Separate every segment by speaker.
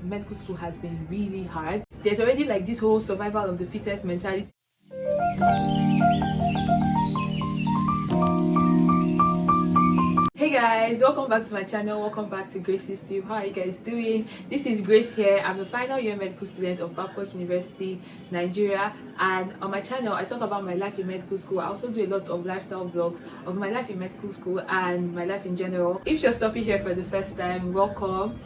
Speaker 1: medical school has been really hard. There's already like this whole survival of the fittest mentality. Hey guys, welcome back to my channel. Welcome back to Grace's Tube. How are you guys doing? This is Grace here. I'm a final year medical student of Babcock University, Nigeria, and on my channel I talk about my life in medical school. I also do a lot of lifestyle vlogs of my life in medical school and my life in general. If you're stopping here for the first time, welcome.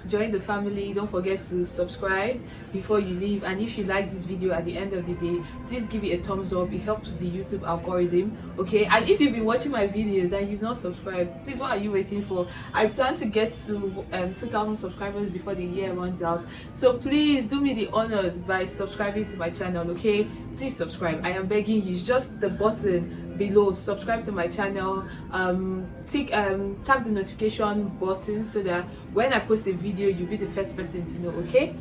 Speaker 1: Join the family. Don't forget to subscribe before you leave, and if you like this video at the end of the day, please give it a thumbs up. It helps the YouTube algorithm, okay? And if you've been watching my videos and you've not subscribed, please, what are you waiting for? I plan to get to 2,000 subscribers before the year runs out, so please do me the honors by subscribing to my channel, okay? Please subscribe. I am begging you. It's just the button below. Subscribe to my channel. Tap the notification button so that when I post a video, you'll be the first person to know, okay?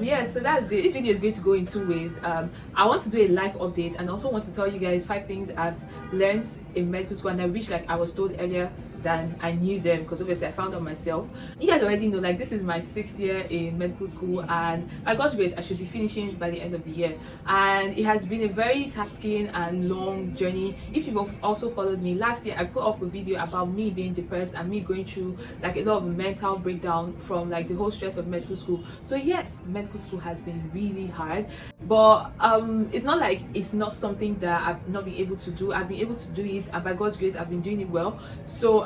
Speaker 1: Yeah, so that's it. This video is going to go in two ways. I want to do a live update, and also want to tell you guys 5 things I've learned in medical school, and I wish like I was told earlier than I knew them, because obviously I found out myself. You guys already know, like, this is my 6th year in medical school, and by God's grace I should be finishing by the end of the year, and it has been a very tasking and long journey. If you've also followed me, last year I put up a video about me being depressed and me going through like a lot of mental breakdown from like the whole stress of medical school. So yes, medical school has been really hard, but it's not like it's not something that I've not been able to do. I've been able to do it, and by God's grace I've been doing it well. So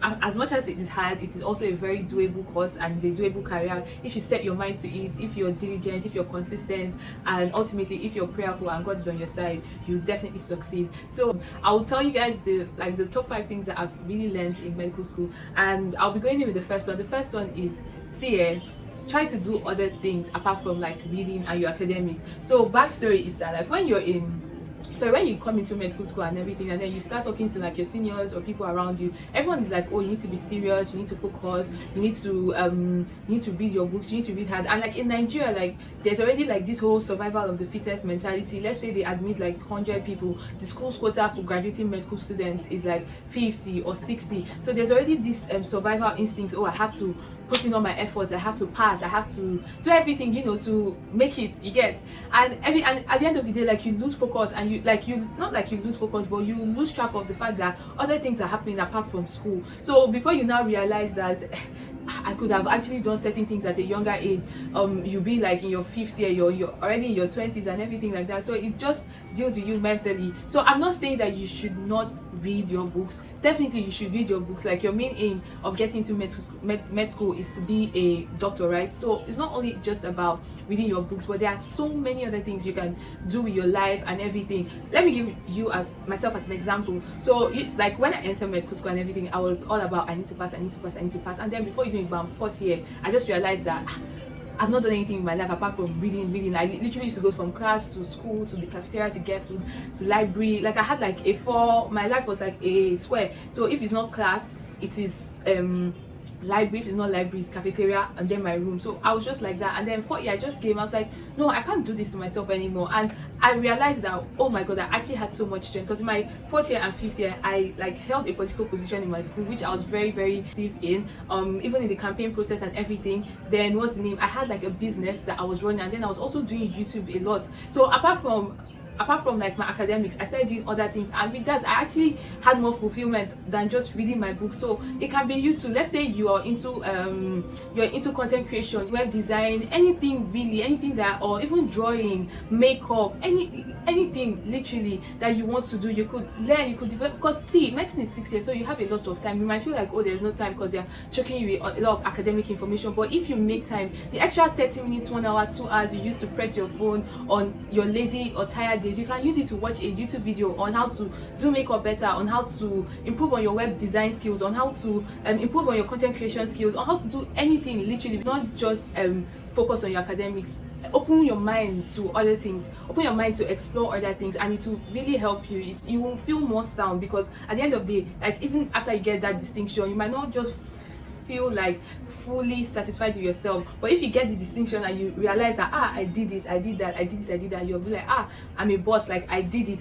Speaker 1: as much as it is hard, it is also a very doable course, and it's a doable career if you set your mind to it, if you're diligent, if you're consistent, and ultimately if you're prayerful and God is on your side, you definitely succeed. So I will tell you guys the top 5 things that I've really learned in medical school, and I'll be going in with the first one. The first one is try to do other things apart from like reading and your academics. So backstory is that like when you come into medical school and everything, and then you start talking to like your seniors or people around you, everyone is like, oh, you need to be serious, you need to focus, you need to read your books, you need to read hard. And like in Nigeria, like there's already like this whole survival of the fittest mentality. Let's say they admit like 100 people, the school's quota for graduating medical students is like 50 or 60. So there's already this survival instinct. Oh, I have to put in all my efforts, I have to pass, I have to do everything, you know, to make it, you get. And at the end of the day, like you lose focus, and you not like you lose focus, but you lose track of the fact that other things are happening apart from school. So before you now realize that I could have actually done certain things at a younger age, you'll be like in your 5th year, you're already in your 20s and everything like that. So it just deals with you mentally. So I'm not saying that you should not read your books. Definitely you should read your books. Like your main aim of getting into med school is to be a doctor, right? So it's not only just about reading your books, but there are so many other things you can do with your life and everything. Let me give you myself as an example. So like when I entered medical school and everything, I was all about I need to pass, and then before you know it, by 4th year, I just realized that I've not done anything in my life apart from reading. I literally used to go from class to school to the cafeteria to get food to library. Like I had like my life was like a square. So if it's not class, it is library. If it's not library, it's cafeteria, and then my room. So I was just like that. And then 4th year I just came, I was like, no, I can't do this to myself anymore. And I realized that, oh my God, I actually had so much strength, because in my 4th year and 5th year I like held a political position in my school, which I was very, very active in, even in the campaign process and everything. Then what's the name, I had like a business that I was running, and then I was also doing YouTube a lot. So apart from like my academics, I started doing other things, and with that I actually had more fulfillment than just reading my book. So it can be you too. Let's say you're into content creation, web design, anything really, anything that, or even drawing, makeup, anything literally that you want to do, you could learn, you could develop. Because see, medicine is 6 years, so you have a lot of time. You might feel like, oh, there's no time because they're choking you with a lot of academic information, but if you make time, the extra 30 minutes, 1 hour, 2 hours you used to press your phone on your lazy or tired days, you can use it to watch a YouTube video on how to do makeup better, on how to improve on your web design skills, on how to improve on your content creation skills, on how to do anything literally, not just focus on your academics. Open your mind to other things, open your mind to explore other things, and it will really help you. You will feel more sound, because at the end of the day, like even after you get that distinction, you might not just feel like fully satisfied with yourself, but if you get the distinction and you realize that I did this, I did that, I did this, I did that, you'll be like, I'm a boss, like I did it.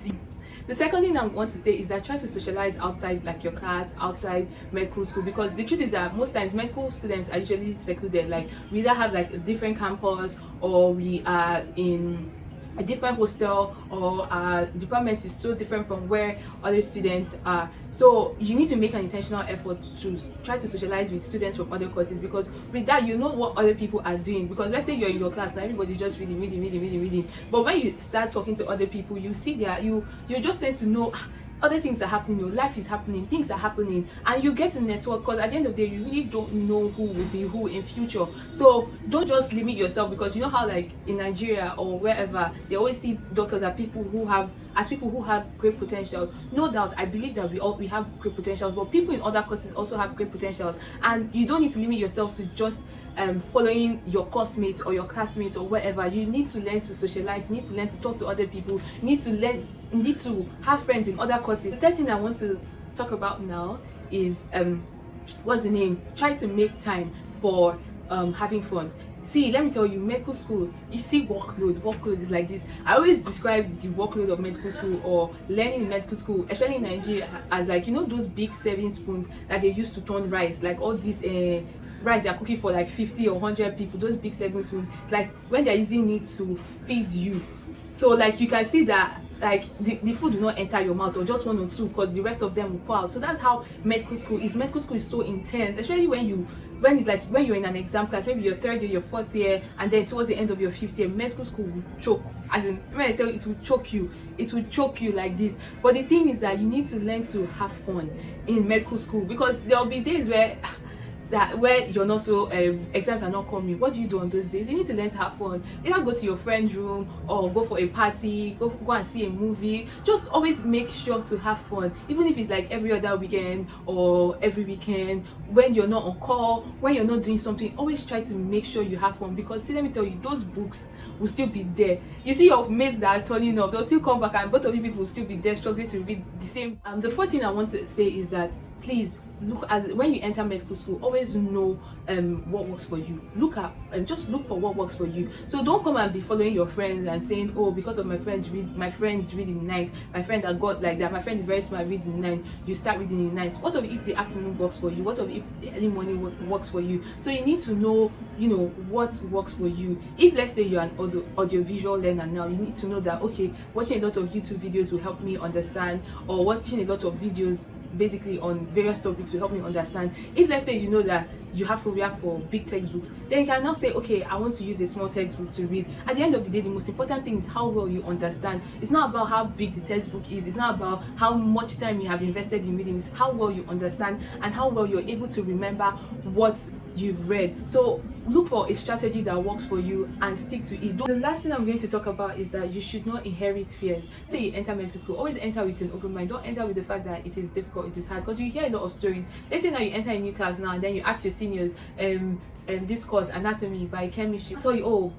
Speaker 1: The second thing I want to say is that try to socialize outside like your class, outside medical school, because the truth is that most times medical students are usually secluded. Like we either have like a different campus, or we are in a different hostel, or our department is so different from where other students are. So you need to make an intentional effort to try to socialize with students from other courses, because with that you know what other people are doing. Because let's say you're in your class now, everybody's just reading, but when you start talking to other people, you see that you just tend to know other things are happening, life is happening, things are happening, and you get to network, because at the end of the day you really don't know who will be who in future. So don't just limit yourself, because you know how like in Nigeria or wherever they always see doctors as people who have great potentials. No doubt, I believe that we have great potentials, but people in other courses also have great potentials, and you don't need to limit yourself to just following your course mates or your classmates or whatever. You need to learn to socialize, you need to learn to talk to other people, you need to have friends in other courses. The third thing I want to talk about now is what's the name? Try to make time for having fun. See, let me tell you, medical school, you see workload is like this. I always describe the workload of medical school or learning in medical school, especially in Nigeria, as like, you know, those big serving spoons that they used to turn rice, like all these rice they are cooking for like 50 or 100 people, those big serving spoons, like when they're using it to feed you. So like you can see that like the food will not enter your mouth, or just one or two, because the rest of them will pour out. So that's how medical school is. Medical school is so intense, especially when you're in an exam class, maybe your third year, your fourth year, and then towards the end of your fifth year, medical school will choke. As in, when I tell you, it will choke you like this. But the thing is that you need to learn to have fun in medical school, because there will be days where you're not so exams are not coming. What do you do on those days? You need to learn to have fun. Either go to your friend's room, or go for a party, go and see a movie. Just always make sure to have fun, even if it's like every other weekend or every weekend, when you're not on call, when you're not doing something. Always try to make sure you have fun, because see, let me tell you, those books will still be there. You see your mates that are turning up, they'll still come back, and both of you people will still be there struggling to read the same. The fourth thing I want to say is that please look, as when you enter medical school, always know what works for you. Just look for what works for you. So don't come and be following your friends and saying, oh, because of my friends read in the night, my friend that got like that, my friend is very smart, reads in the night, you start reading in the night. What if the afternoon works for you? What if the early morning works for you? So you need to know, what works for you. If let's say you're an audiovisual learner now, you need to know that, okay, watching a lot of YouTube videos will help me understand, or watching a lot of videos basically on various topics will help me understand. If let's say you know that you have to react for big textbooks, then you can now say, okay, I want to use a small textbook to read. At the end of the day, the most important thing is how well you understand. It's not about how big the textbook is, it's not about how much time you have invested in reading, it's how well you understand and how well you're able to remember what you've read. So look for a strategy that works for you and stick to it. The last thing I'm going to talk about is that you should not inherit fears. Say you enter medical school, always enter with an open mind. Don't enter with the fact that it is difficult, it is hard, because you hear a lot of stories. Let's say now you enter a new class now, and then you ask your seniors, this course, anatomy, biochemistry, tell you, oh,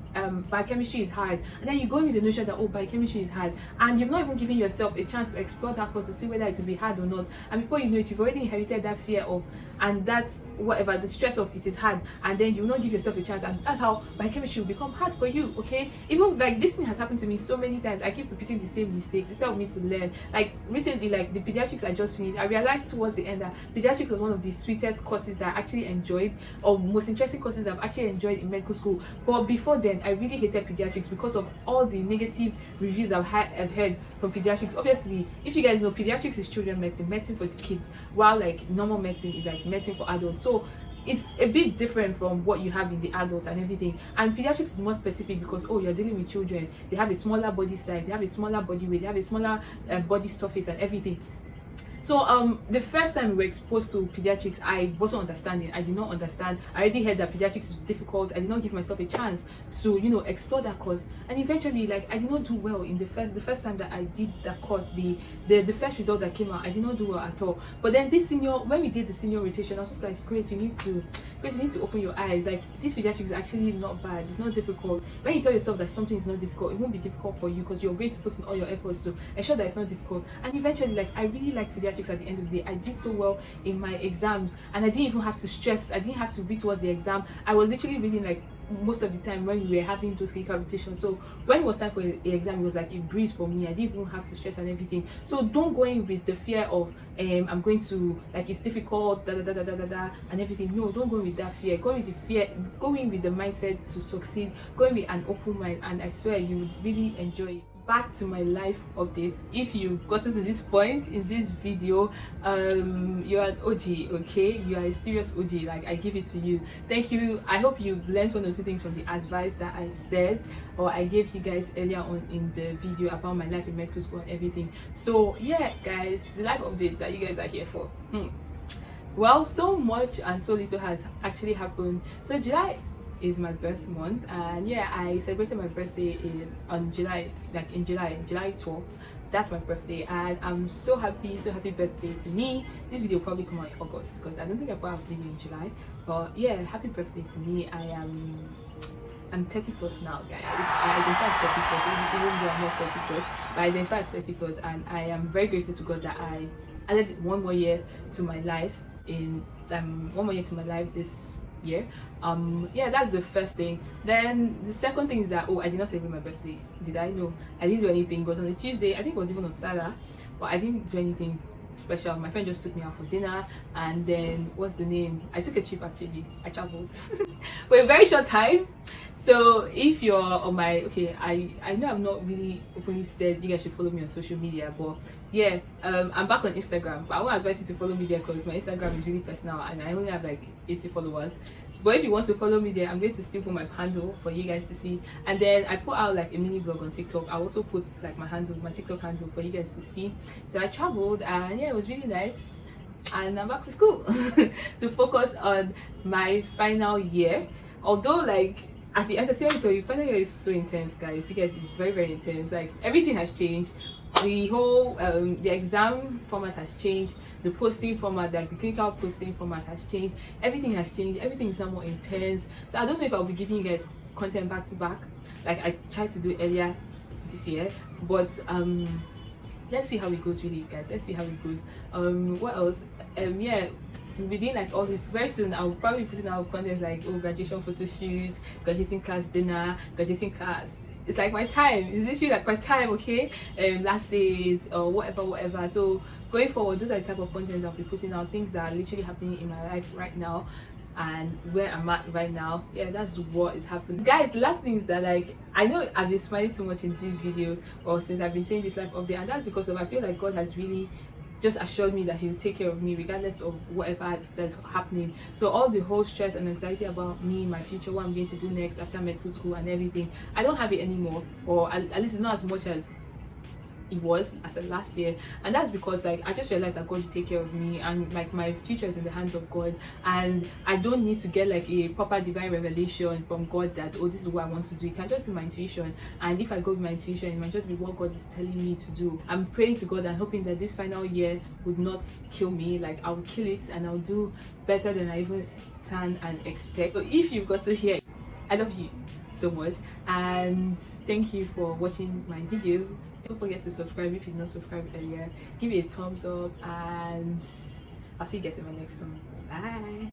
Speaker 1: biochemistry is hard, and then you go in with the notion that, oh, biochemistry is hard, and you've not even given yourself a chance to explore that course to see whether it will be hard or not. And before you know it, you've already inherited that fear of, and that's whatever, the stress of it is hard, and then you will not give yourself a chance, and that's how biochemistry will become hard for you. Okay, even like this thing has happened to me so many times. I keep repeating the same mistakes instead of me to learn. Like recently, like the pediatrics I just finished, I realized towards the end that pediatrics was one of the sweetest courses that I actually enjoyed, or most interesting courses I've actually enjoyed in medical school. But before then, I really hated pediatrics because of all the negative reviews I've heard from pediatrics. Obviously, if you guys know, pediatrics is children medicine for kids, while like normal medicine is like medicine for adults. So it's a bit different from what you have in the adults and everything. And pediatrics is more specific because, oh, you're dealing with children, they have a smaller body size, they have a smaller body weight, they have a smaller body surface and everything. So the first time we were exposed to pediatrics, I wasn't understanding. I did not understand. I already heard that pediatrics is difficult. I did not give myself a chance to, explore that course. And eventually, like, I did not do well in the first time that I did that course. The first result that came out, I did not do well at all. But then when we did the senior rotation, I was just like, Grace, you need to open your eyes. Like, this pediatrics is actually not bad. It's not difficult. When you tell yourself that something is not difficult, it won't be difficult for you, because you're going to put in all your efforts to ensure that it's not difficult. And eventually, like, I really like pediatrics. At the end of the day, I did so well in my exams, and I didn't even have to stress. I didn't have to read towards the exam. I was literally reading like most of the time when we were having those clinical rotations. So when it was time for the exam, it was like a breeze for me. I didn't even have to stress and everything. So don't go in with the fear of I'm going to, like, it's difficult, and everything. No, don't go with that fear. Go with the fear, go in with the mindset to succeed, go in with an open mind, and I swear you would really enjoy it. Back to my life updates. If you've gotten to this point in this video, you're an OG, okay? You are a serious OG. Like, I give it to you. Thank you. I hope you've learned one or two things from the advice that I said or I gave you guys earlier on in the video about my life in medical school and everything. So yeah, guys, the life update that you guys are here for. Well, so much and so little has actually happened. So July is my birth month, and yeah, I celebrated my birthday on July 12th. That's my birthday, and I'm so happy birthday to me. This video will probably come out in August because I don't think I put out a video in July, but yeah, happy birthday to me. I'm 30 plus now, guys. I identify as 30 plus, even though I'm not 30 plus, but I identify as 30 plus, and I am very grateful to God that I added one more year to my life this year. Yeah, that's the first thing. Then the second thing is that, oh, I did not celebrate my birthday. Did I? No, I didn't do anything. It was on a Tuesday. I think it was even on Saturday, but I didn't do anything special. My friend just took me out for dinner, and then what's the name, I took a trip. Actually, I traveled for a very short time. So if you're on my, okay, I know I've not really openly said you guys should follow me on social media, but yeah, I'm back on Instagram, but I won't advise you to follow me there because my Instagram is really personal and I only have like 80 followers. But if you want to follow me there, I'm going to still put my handle for you guys to see, and then I put out like a mini vlog on TikTok. I also put like my TikTok handle for you guys to see. So I traveled, and yeah, it was really nice, and I'm back to school to focus on my final year. Although, like, as you understand, so your final year is so intense, guys. You guys, it's very intense. Like, everything has changed. The whole the exam format has changed. The posting format, like the clinical posting format, has changed. Everything has changed. Everything is now more intense. So I don't know if I'll be giving you guys content back to back like I tried to do earlier this year, but let's see how it goes, really, guys. Let's see how it goes. What else? Yeah, within like all this, very soon I'll probably be putting out content like, oh, graduation photo shoot, graduating class dinner, graduating class. It's like my time. It's literally like my time, okay? Last days or whatever. So going forward, those are the type of content I'll be putting out, things that are literally happening in my life right now and where I'm at right now. Yeah, that's what is happening, guys. The last thing is that, like, I know I've been smiling too much in this video or since I've been saying this life update, and that's because of, I feel like God has really just assured me that he will take care of me regardless of whatever that's happening. So all the whole stress and anxiety about me, my future, what I'm going to do next after medical school and everything, I don't have it anymore, or at least it's not as much as it was as of last year. And that's because, like, I just realized that God will take care of me, and like my future is in the hands of God, and I don't need to get like a proper divine revelation from God that, oh, this is what I want to do. It can just be my intuition, and if I go with my intuition, it might just be what God is telling me to do. I'm praying to God and hoping that this final year would not kill me. Like, I'll kill it and I'll do better than I even plan and expect. So if you've got to hear, I love you so much, and thank you for watching my video. Don't forget to subscribe if you've not subscribed earlier. Give it a thumbs up, and I'll see you guys in my next one. Bye.